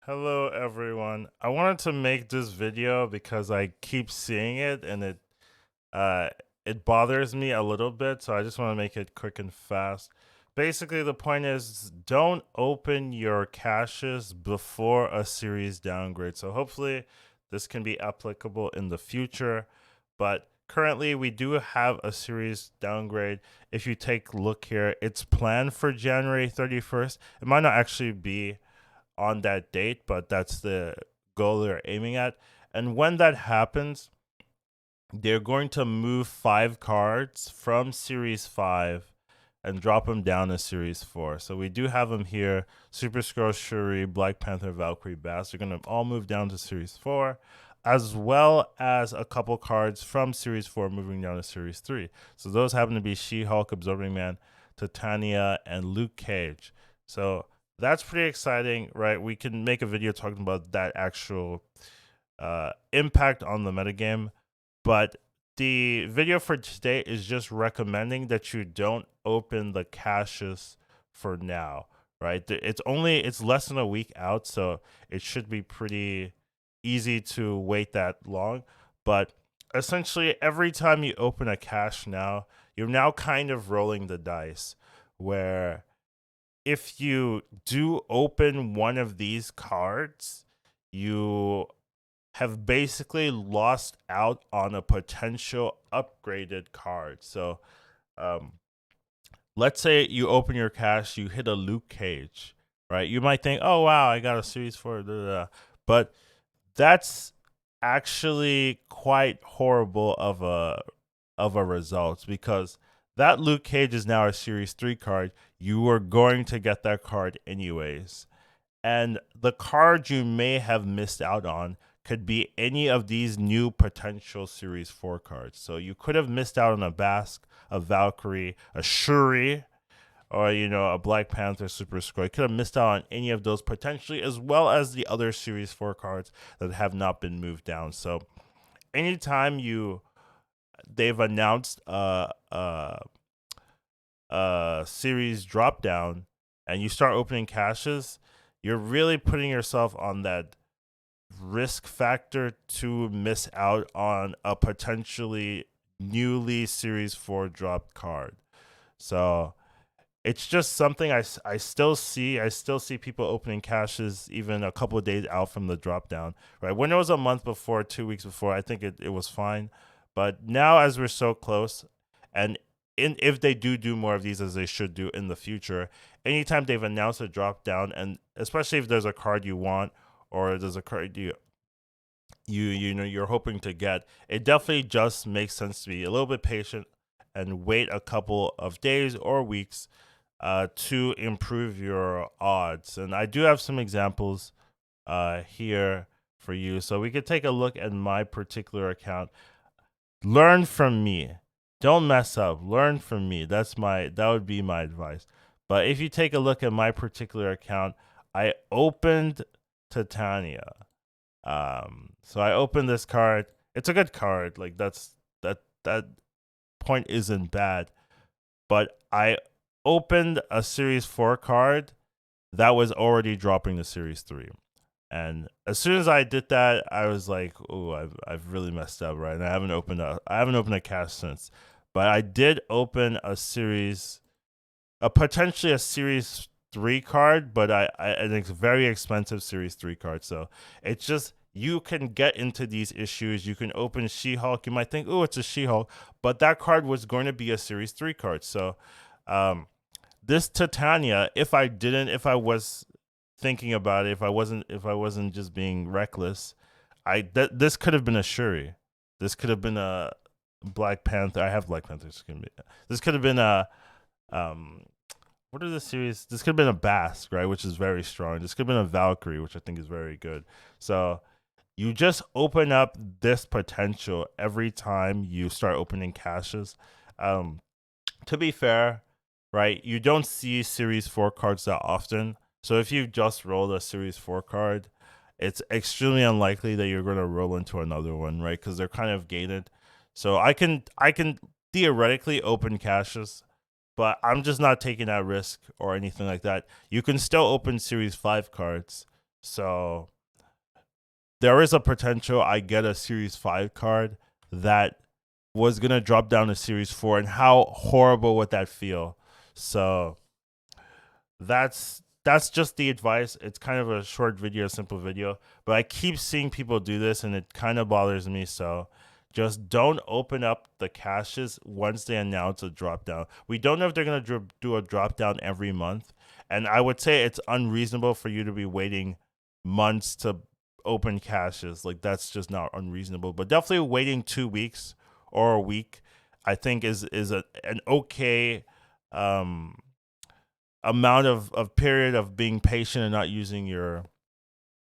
Hello everyone. I wanted to make this video because I keep seeing it and uh it bothers me a little bit, so I just want to make it quick and fast. Basically, the point is don't open your caches before a series downgrade. So hopefully this can be applicable in the future, but currently we do have a series downgrade. If you take a look here, it's planned for January 31st. It might not actually be on that date, but that's the goal they're aiming at. And when that happens, they're going to move 5 cards from Series 5 and drop them down to Series 4. So we do have them here: Super Skrull, Shuri, Black Panther, Valkyrie, Bass. They're going to all move down to Series 4, as well as a couple cards from Series 4 moving down to Series 3. So those happen to be She-Hulk, Absorbing Man, Titania, and Luke Cage. So that's pretty exciting, right? We can make a video talking about that actual impact on the metagame, but the video for today is just recommending that you don't open the caches for now, right? It's less than a week out, so it should be pretty easy to wait that long. But essentially, every time you open a cache now, you're now kind of rolling the dice, where if you do open one of these cards, you have basically lost out on a potential upgraded card. So, um, let's say you open your cache, you hit a Luke Cage, right? You might think, "Oh wow, I got a Series 4," blah, blah, blah. But that's actually quite horrible of a result, because that Luke Cage is now a Series 3 card. You were going to get that card anyways. And the card you may have missed out on could be any of these new potential Series 4 cards. So you could have missed out on a Basque, a Valkyrie, a Shuri, or a Black Panther, Super Skrull. You could have missed out on any of those potentially, as well as the other Series 4 cards that have not been moved down. So anytime they've announced a series drop down and you start opening caches, you're really putting yourself on that risk factor to miss out on a potentially newly Series 4 dropped card. So it's just something I still see. I still see people opening caches even a couple of days out from the drop down, right? When it was a month before, 2 weeks before, I think it was fine. But now, as we're so close, and if they do more of these, as they should do in the future, anytime they've announced a drop down, and especially if there's a card you want, or there's a card you're hoping to get, it definitely just makes sense to be a little bit patient and wait a couple of days or weeks to improve your odds. And I do have some examples here for you, so we could take a look at my particular account. Learn from me. Don't mess up. Learn from me. That would be my advice. But if you take a look at my particular account, I opened Titania. So I opened this card. It's a good card. Like that point isn't bad. But I opened a Series 4 card that was already dropping the Series 3. And as soon as I did that, I was like, "Oh, I've really messed up, right?" And I haven't opened a cache since, but I did open a potentially a Series 3 card, but and it's a very expensive Series 3 card. So it's just, you can get into these issues. You can open She-Hulk. You might think, "Oh, it's a She-Hulk," but that card was going to be a Series 3 card. So, this Titania, if I was thinking about it, if I wasn't just being reckless, this could have been a Shuri. This could have been a Black Panther. I have Black Panther. This could have been a what are the series? This could have been a Basque, right, which is very strong. This could have been a Valkyrie, which I think is very good. So you just open up this potential every time you start opening caches. To be fair, right, you don't see Series 4 cards that often. So if you just rolled a Series 4 card, it's extremely unlikely that you're going to roll into another one, right? Because they're kind of gated. So I can theoretically open caches, but I'm just not taking that risk or anything like that. You can still open Series 5 cards. So there is a potential I get a Series 5 card that was gonna drop down to Series 4, and how horrible would that feel? So that's just the advice. It's kind of a short video, simple video, but I keep seeing people do this and it kind of bothers me. So just don't open up the caches once they announce a drop down. We don't know if they're going to do a drop down every month, and I would say it's unreasonable for you to be waiting months to open caches. Like, that's just not unreasonable, but definitely waiting 2 weeks or a week, I think is an okay um amount of period of being patient and not using your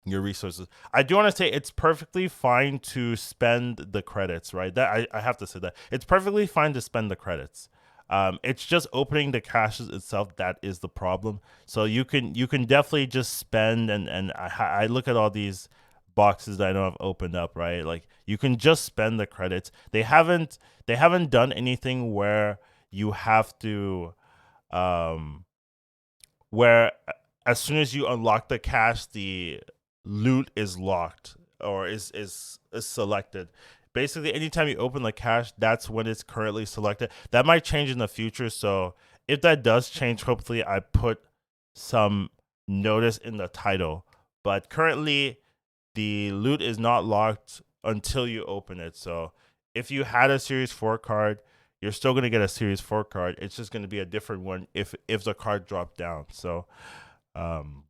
resources. I do want to say it's perfectly fine to spend the credits, right? That I have to say that it's perfectly fine to spend the credits. It's just opening the caches itself that is the problem. So you can definitely just spend, and I look at all these boxes that I know I've opened up, right? Like, you can just spend the credits. They haven't done anything where you have to um where as soon as you unlock the cache, the loot is locked or is selected. Basically, anytime you open the cache, that's when it's currently selected. That might change in the future. So if that does change, hopefully I put some notice in the title. But currently, the loot is not locked until you open it. So if you had a Series 4 card, you're still going to get a Series 4 card. It's just going to be a different one if the card dropped down. So um,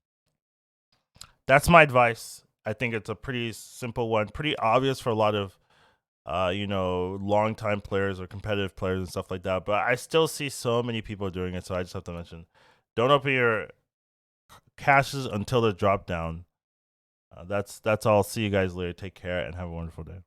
that's my advice. I think it's a pretty simple one, pretty obvious for a lot of longtime players or competitive players and stuff like that. But I still see so many people doing it, so I just have to mention: don't open your caches until the drop down. That's all. See you guys later. Take care and have a wonderful day.